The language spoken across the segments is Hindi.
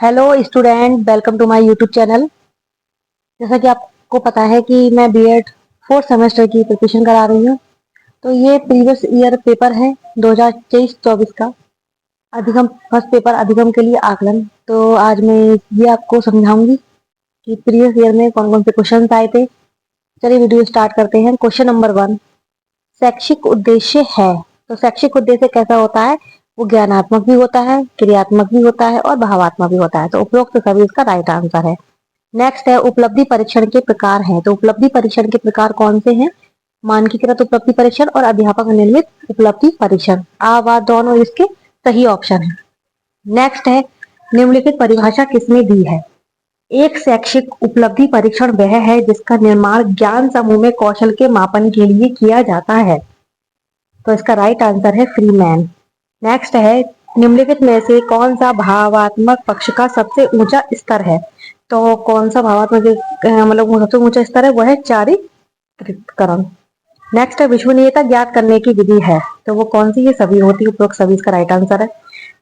Hello student, welcome to my YouTube channel. जैसा कि आपको पता है कि मैं बीएड फोर्थ सेमेस्टर की प्रिपरेशन करा रही हूँ। तो ये प्रीवियस ईयर पेपर है 2023-24 का अधिगम फर्स्ट पेपर अधिगम के लिए आकलन। तो आज मैं ये आपको समझाऊंगी कि प्रीवियस ईयर में कौन कौन से क्वेश्चन आए थे। चलिए वीडियो स्टार्ट करते हैं। क्वेश्चन नंबर 1, शैक्षिक उद्देश्य है। तो शैक्षिक उद्देश्य कैसा होता है? वो ज्ञानात्मक भी होता है, क्रियात्मक भी होता है और भावात्मक भी होता है। तो उपरोक्त सभी इसका राइट आंसर है। नेक्स्ट है उपलब्धि परीक्षण के प्रकार हैं। तो उपलब्धि परीक्षण के प्रकार कौन से हैं? मानकीकृत उपलब्धि परीक्षण और अध्यापक निर्मित उपलब्धि परीक्षण। दोनों इसके सही ऑप्शन है। नेक्स्ट है निम्नलिखित परिभाषा किसने दी है? एक शैक्षिक उपलब्धि परीक्षण वह है जिसका निर्माण ज्ञान समूह में कौशल के मापन के लिए किया जाता है। तो इसका राइट आंसर है फ्रीमैन। नेक्स्ट है निम्नलिखित में से कौन सा भावात्मक पक्ष का सबसे ऊंचा स्तर है? तो कौन सा भावात्मक मतलब सबसे ऊंचा स्तर है वो है चारित्रिकरण। नेक्स्ट है विश्वसनीयता ज्ञात करने की विधि है। तो वो कौन सी? ये सभी होती है, उपरोक्त सभी इसका राइट आंसर है।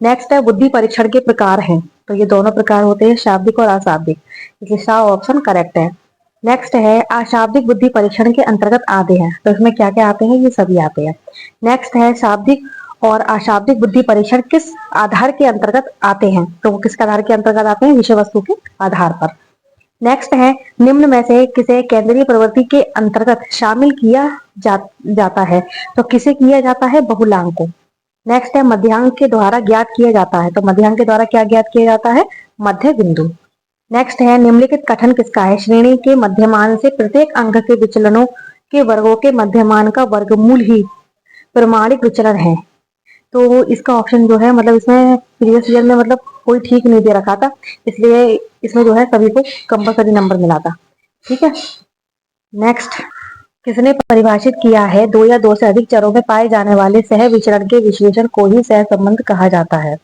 नेक्स्ट है बुद्धि परीक्षण के प्रकार हैं। तो ये दोनों प्रकार होते हैं, शाब्दिक और अशाब्दिक, इसलिए सा ऑप्शन करेक्ट है। नेक्स्ट है अशाब्दिक बुद्धि परीक्षण के अंतर्गत आते हैं। तो इसमें क्या क्या आते हैं? ये सभी आते हैं। नेक्स्ट है शाब्दिक और अशाब्दिक बुद्धि परीक्षण किस आधार के अंतर्गत आते हैं? तो वो किसके आधार के अंतर्गत आते हैं? विषय वस्तु के आधार पर। नेक्स्ट है निम्न में से किसे केंद्रीय प्रवृत्ति के अंतर्गत शामिल किया जाता है? तो किसे किया जाता है? बहुलांक को। नेक्स्ट है मध्यांक के द्वारा ज्ञात किया जाता है। तो मध्यांक के द्वारा क्या ज्ञात किया जाता है? मध्य बिंदु। नेक्स्ट है निम्नलिखित कथन किसका है? श्रेणी के मध्यमान से प्रत्येक अंक के विचलनों के वर्गों के मध्यमान का वर्गमूल ही प्रमाणिक विचलन है। तो इसका ऑप्शन जो है, मतलब इसमें प्रीवियस ईयर में मतलब कोई ठीक नहीं दे रखा था, इसलिए इसमें जो है सभी को कंपलसरी नंबर मिला था। ठीक है। नेक्स्ट, किसने परिभाषित किया है दो या दो से अधिक चरों में पाए जाने वाले सह विचरण के विश्लेषण को ही सह संबंध कहा जाता है?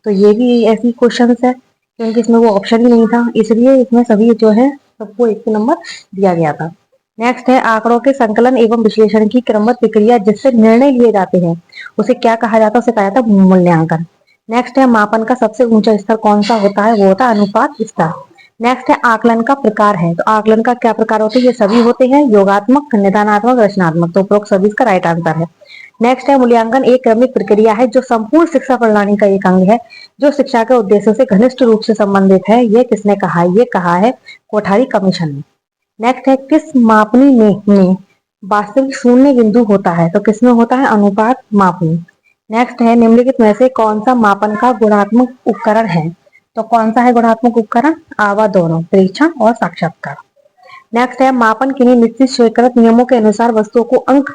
तो ये भी ऐसी क्वेश्चन है क्योंकि इसमें वो ऑप्शन ही नहीं था, इसलिए इसमें सभी जो है सबको एक नंबर दिया गया था। नेक्स्ट है आंकड़ों के संकलन एवं विश्लेषण की क्रमबद्ध प्रक्रिया जिससे निर्णय लिए जाते हैं उसे क्या कहा जाता है? उसे कहा जाता है मूल्यांकन। नेक्स्ट है मापन का सबसे ऊंचा स्तर कौन सा होता है? वो होता है अनुपात स्तर। नेक्स्ट है आकलन का प्रकार है। तो आकलन का क्या प्रकार होते हैं? ये सभी होते हैं, योगात्मक, निदानात्मक, रचनात्मक। तो उपरोक्त सभी इसका राइट आंसर है। नेक्स्ट है मूल्यांकन एक क्रमिक प्रक्रिया है जो संपूर्ण शिक्षा प्रणाली का एक अंग है जो शिक्षा के उद्देश्यों से घनिष्ठ रूप से संबंधित है। ये किसने कहा है? ये कहा है कोठारी कमीशन ने। नेक्स्ट है किस मापनी में वास्तविक शून्य बिंदु होता है? तो किसमें होता है? अनुपात मापनी। नेक्स्ट है निम्नलिखित में से कौन सा मापन का गुणात्मक उपकरण है? तो कौन सा है गुणात्मक उपकरण? दोनों, परीक्षण और साक्षात्कार। नेक्स्ट है मापन किन्हीं निश्चित स्वीकृत नियमों के अनुसार वस्तुओं को अंक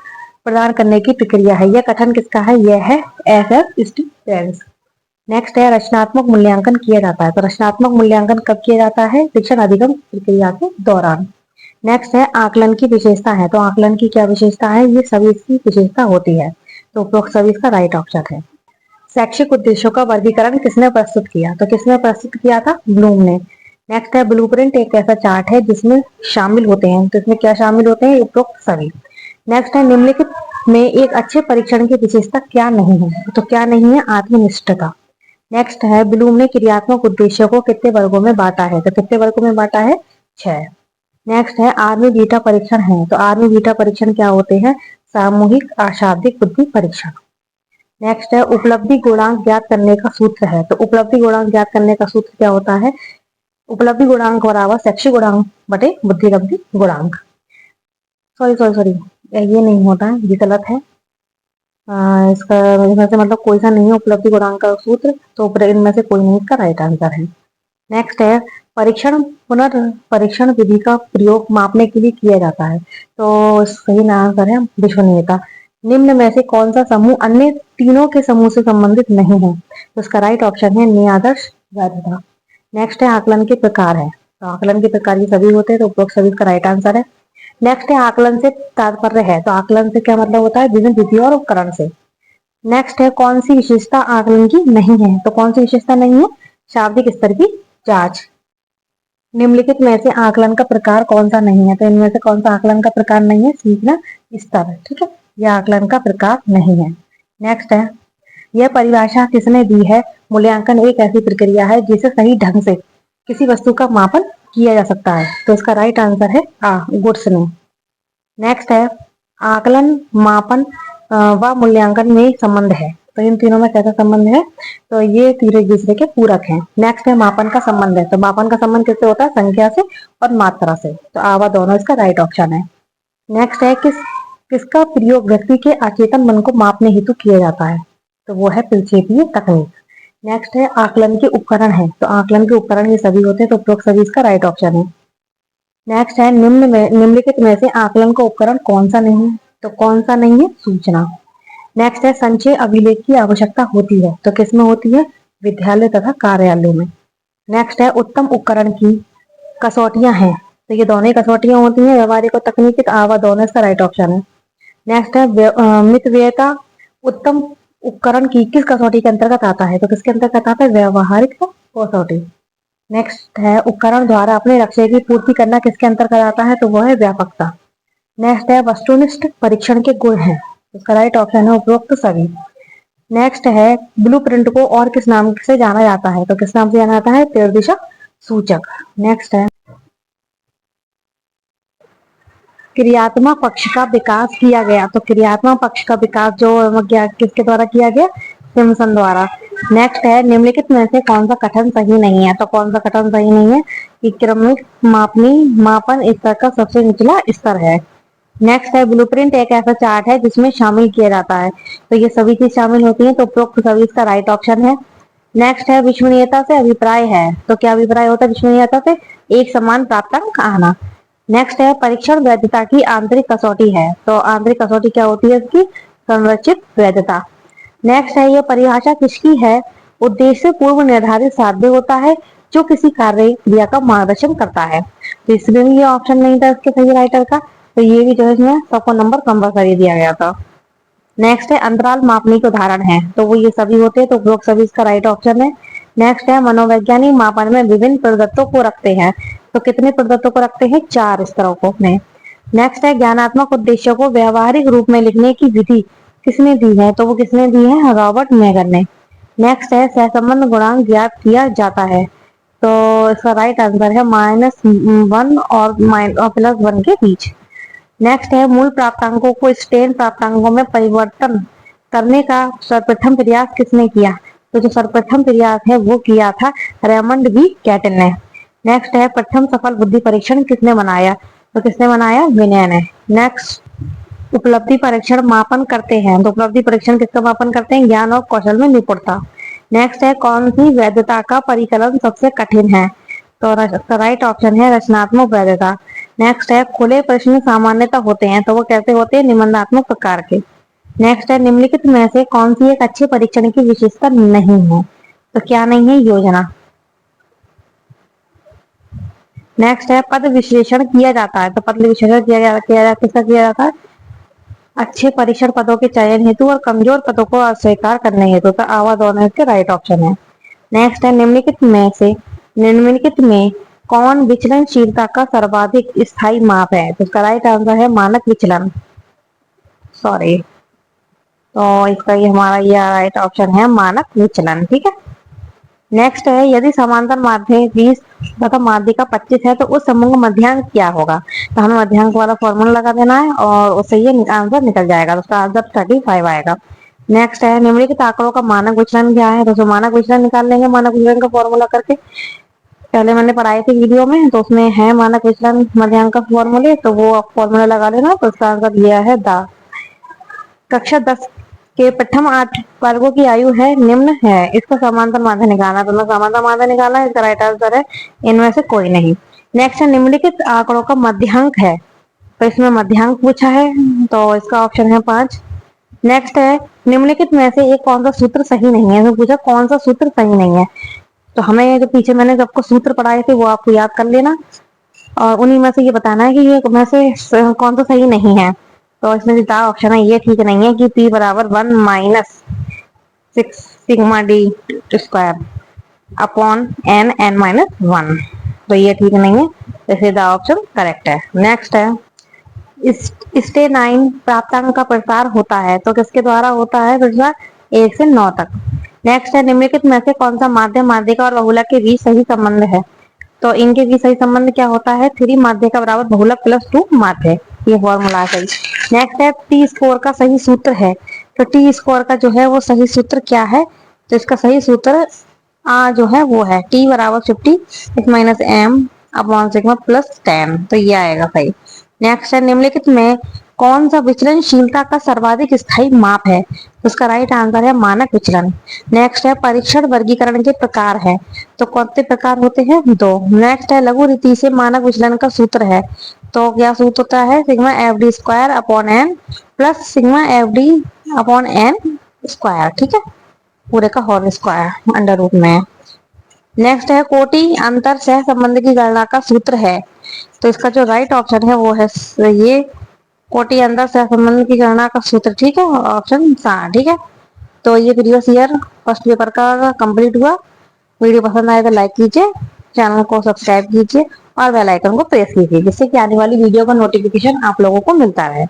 प्रदान करने की प्रक्रिया है। यह कथन किसका है? यह है एफ स्टीफेंस। नेक्स्ट है रचनात्मक मूल्यांकन किया जाता है। तो रचनात्मक मूल्यांकन कब किया जाता है? शिक्षण अधिगम प्रक्रिया के दौरान। नेक्स्ट है आकलन की विशेषता है। तो आकलन की क्या विशेषता है? ये सभी इसकी विशेषता होती है। तो उपरोक्त सभी इसका राइट ऑप्शन है। शैक्षिक उद्देश्यों का वर्गीकरण किसने प्रस्तुत किया? तो किसने प्रस्तुत किया था? ब्लूम ने। नेक्स्ट है ब्लूप्रिंट एक ऐसा चार्ट है जिसमें शामिल होते हैं। तो इसमें क्या शामिल होते हैं? उपरोक्त सभी। नेक्स्ट है निम्नलिखित में एक अच्छे परीक्षण की विशेषता क्या नहीं है? तो क्या नहीं है? आत्मनिष्ठता। नेक्स्ट है ब्लूम ने क्रियात्मक उद्देश्यों को कितने वर्गों में बांटा है? तो कितने वर्गों में बांटा है? 6। नेक्स्ट है आर्मी बीटा परीक्षण है। तो आर्मी बीटा परीक्षण क्या होते हैं? सामूहिक अशाब्दिक बुद्धि परीक्षण। नेक्स्ट है उपलब्धि गुणांक ज्ञात करने का सूत्र है। तो उपलब्धि गुणांक ज्ञात करने का सूत्र क्या होता है? उपलब्धि गुणांक बराबर शैक्षिक गुणांक बटे बुद्धिलब्धि गुणांक। सॉरी सॉरी सॉरी, ये नहीं होता है, ये गलत है। इसका इनमें से मतलब कोई सा नहीं है उपलब्धि गुणांक का सूत्र, तो इनमें से कोई नहीं इसका राइट आंसर है। नेक्स्ट है परीक्षण पुनर्परीक्षण विधि का प्रयोग मापने के लिए किया जाता है। तो सही आंसर है विश्वसनीयता। निम्न में से कौन सा समूह अन्य तीनों के समूह से संबंधित नहीं है? तो इसका राइट ऑप्शन है न्यायादर्श वैधता। नेक्स्ट है आकलन के प्रकार है। तो आकलन के प्रकार ये सभी होते हैं, तो उपरोक्त सभी इसका राइट आंसर है। नेक्स्ट है आकलन से तात्पर्य है। तो आकलन से क्या मतलब होता है? विभिन्न विधि और उपकरण से। नेक्स्ट है कौन सी विशेषता आकलन की नहीं है? तो कौन सी विशेषता नहीं है? शाब्दिक स्तर की जांच। निम्नलिखित में से आकलन का प्रकार कौन सा नहीं है? तो इनमें से कौन सा आकलन का प्रकार नहीं है? सीखना स्तर। ठीक है, यह आकलन का प्रकार नहीं है। नेक्स्ट है यह परिभाषा किसने दी है? मूल्यांकन एक ऐसी प्रक्रिया है जिसे सही ढंग से किसी वस्तु का मापन किया जा सकता है। तो इसका राइट आंसर है आ, गुड्स ने। नेक्स्ट है आकलन, मापन व मूल्यांकन में संबंध है। तो इन तीनों में कैसा संबंध है? तो ये तीनों एक दूसरे के पूरक हैं। नेक्स्ट है मापन का संबंध है। तो मापन का संबंध किससे होता है? संख्या से और मात्रा से। तो आवा दोनों इसका राइट ऑप्शन है। नेक्स्ट है किसका प्रयोग व्यक्ति के अचेतन मन को मापने हेतु किया जाता है? तो वो है प्रक्षेपीय तकनीक। नेक्स्ट है आकलन के उपकरण है। तो आकलन के उपकरण ये सभी होते हैं, तो उपरोक्त सभी इसका राइट ऑप्शन है। नेक्स्ट है निम्नलिखित में से आकलन का उपकरण कौन सा नहीं है? तो कौन सा नहीं है? सूचना। नेक्स्ट है संचय अभिलेख की आवश्यकता होती है। तो किसमें होती है? विद्यालय तथा कार्यालय में। नेक्स्ट है उत्तम उपकरण की कसौटियां हैं। तो ये दोनों ही कसौटियां होती हैं, व्यवहारिक और तकनीकी। तो आवा दोनों इसका राइट ऑप्शन है। नेक्स्ट है मितव्ययिता उत्तम उपकरण की किस कसौटी के अंतर्गत आता है? तो किसके अंतर्गत आता है? व्यवहारिक कसौटी। नेक्स्ट है उपकरण द्वारा अपने लक्ष्य की पूर्ति करना किसके अंतर्गत आता है? तो वो है व्यापकता। नेक्स्ट है वस्तुनिष्ठ परीक्षण के गुण है। इसका राइट ऑप्शन है उपरोक्त सभी। नेक्स्ट है ब्लूप्रिंट को और किस नाम से जाना जाता है? तो किस नाम से जाना जाता है? निर्देशक सूचक। नेक्स्ट है क्रियात्मक पक्ष का विकास किया गया। तो क्रियात्मक पक्ष का विकास जो किसके द्वारा किया गया? सिम्पसन द्वारा। नेक्स्ट है निम्नलिखित में से कौन सा कथन सही नहीं है? तो कौन सा कथन सही नहीं है? कि क्रमिक मापन स्तर का सबसे निचला स्तर है। नेक्स्ट है ब्लूप्रिंट एक ऐसा चार्ट है जिसमें शामिल किया जाता है। तो ये सभी चीज शामिल होती है, तो उपरोक्त सभी इसका राइट ऑप्शन है। नेक्स्ट है विश्वसनीयता से अभिप्राय है। तो क्या अभिप्राय होता है विश्वसनीयता से? एक समान प्राप्तांक आना। नेक्स्ट है परीक्षण वैधता की आंतरिक कसौटी है। तो आंतरिक कसौटी क्या होती है इसकी? संरचित वैधता। नेक्स्ट है ये परिभाषा किसकी है? उद्देश्य पूर्व निर्धारित साध्य होता है जो किसी कार्य क्रिया का मार्गदर्शन करता है। तो इसमें भी ये ऑप्शन नहीं था इसके सही राइटर का, तो ये भी जो है इसमें सबको नंबर कंपलसरी दिया गया था। नेक्स्ट है अंतराल मापनी के उदाहरण है। तो वो ये सभी होते हैं, तो उपरोक्त सभी इसका राइट ऑप्शन है। नेक्स्ट है मनोवैज्ञानिक मापन में विभिन्न प्रदत्तों को रखते हैं। तो कितने प्रदत्तों को रखते हैं? 4 स्तरों को में। नेक्स्ट है ज्ञानात्मक उद्देश्यों को व्यवहारिक रूप में लिखने की विधि किसने दी है? तो वो किसने दी है? रॉबर्ट मैगर ने। नेक्स्ट है सहसंबंध गुणांक ज्ञात किया जाता है। तो इसका राइट आंसर है -1 और +1 के बीच। नेक्स्ट है मूल प्राप्तांकों को स्टेन प्राप्तांकों में परिवर्तन करने का सर्वप्रथम प्रयास किसने किया? तो जो सर्वप्रथम प्रयास है वो किया था रेमंड बी कैटन ने। नेक्स्ट है प्रथम सफल बुद्धि परीक्षण किसने बनाया? तो किसने बनाया? विनय ने। नेक्स्ट उपलब्धि परीक्षण मापन करते हैं। तो उपलब्धि परीक्षण किसका मापन करते हैं? ज्ञान और कौशल में निपुणता। नेक्स्ट है कौन सी वैधता का परिकलन सबसे कठिन है? तो राइट ऑप्शन है रचनात्मक वैधता। नेक्स्ट है खुले प्रश्न सामान्यता होते हैं। तो वो कैसे होते हैं? निबंधात्मक प्रकार के। नेक्स्ट है निम्नलिखित में से कौन सी एक अच्छे परीक्षण की विशेषता नहीं है? तो क्या नहीं है? योजना। नेक्स्ट है पद विश्लेषण किया जाता है। तो पद विश्लेषण किसका किया जाता है? अच्छे परीक्षण पदों के चयन हेतु और कमजोर पदों को अस्वीकार करने हेतु। तो आवा दोनों इसके राइट ऑप्शन है। नेक्स्ट है निम्नलिखित में कौन विचलनशीलता का सर्वाधिक स्थायी माप है? तो इसका राइट आंसर है मानक विचलन। सॉरी, तो इसका ये हमारा ये राइट ऑप्शन है मानक विचलन। ठीक है। नेक्स्ट है यदि समांतर माध्य 20 तथा माध्य का 25 है तो उस समूह का मध्यांक क्या होगा? तो हमें मध्यांक वाला फॉर्मूला लगा देना है और उससे ये आंसर निकल जाएगा। तो उसका आंसर 35 आएगा। नेक्स्ट है निम्नलिखित आंकड़ों का मानक विचलन क्या है? तो मानक विचलन निकाल लेंगे मानक विचलन का फॉर्मूला करके। पहले मैंने पढ़ाई थी वीडियो में, तो उसमें है मानक विचलन मध्यांक का फॉर्मूले, तो वो फॉर्मूला लगा लेना। तो उसका आंसर दिया है द। कक्षा 10 के प्रथम 8 वर्गों की आयु है निम्न है, इसका समांतर माध्य निकालना। तो मैं समांतर माध्य निकाला है, इसका राइट आंसर है इनमें से कोई नहीं। नेक्स्ट है निम्नलिखित आंकड़ों का मध्यांक है। तो इसमें मध्यांक पूछा है, तो इसका ऑप्शन है 5। नेक्स्ट है निम्नलिखित में से एक कौन सा सूत्र सही नहीं है? इसमें पूछा कौन सा सूत्र सही नहीं है। तो हमें जो पीछे मैंने सबको सूत्र पढ़ाए थे वो आपको याद कर लेना और उन्हीं में से ये बताना है कि ये में से कौन सा सही नहीं है। तो इसमें जो ऑप्शन है ये ठीक नहीं है कि P बराबर 1 minus 6 sigma D square upon n minus 1। तो ये ठीक नहीं है, जैसे द ऑप्शन करेक्ट है। नेक्स्ट है स्टेनाइन प्राप्तांक का प्रसार होता है। तो किसके द्वारा होता है प्रसार? 1 से 9 तक। नेक्स्ट है, निम्नलिखित में से कौन सा माध्य माध्यिका और बहुलक के बीच सही संबंध है? तो इनके बीच सही संबंध क्या होता है? 3 माध्यिका बराबर बहुलक प्लस 2 माध्य, ये फॉर्मूला है सही। नेक्स्ट है, टी स्कोर का सही सूत्र है। तो टी स्कोर का जो है वो सही सूत्र क्या है? तो इसका सही सूत्र जो है वो है टी बराबर 50 minus M upon sigma plus 10, तो ये आएगा सही। नेक्स्ट है, निम्नलिखित में कौन सा विचलनशीलता का सर्वाधिक स्थायी माप है? तो उसका राइट आंसर है मानक विचलन। नेक्स्ट है, परीक्षण वर्गीकरण के प्रकार है। तो कौन से प्रकार होते हैं? 2। नेक्स्ट है, लघु रीति से मानक विचलन का सूत्र है। तो क्या सूत्र होता है? Sigma F D square upon N plus sigma F D upon N square, ठीक है, पूरे का होल स्क्वायर अंडर रूट में। नेक्स्ट है, कोटि अंतर सह संबंध की गणना का सूत्र है। तो इसका जो राइट ऑप्शन है वो है ये कोटि अंतर सह संबंध की गणना का सूत्र, ठीक है, ऑप्शन सा, ठीक है। तो ये प्रीवियस ईयर फर्स्ट पेपर का कंप्लीट हुआ। वीडियो पसंद आए तो लाइक कीजिए, चैनल को सब्सक्राइब कीजिए और बेल आइकन को प्रेस कीजिए, जिससे कि आने वाली वीडियो का नोटिफिकेशन आप लोगों को मिलता रहे।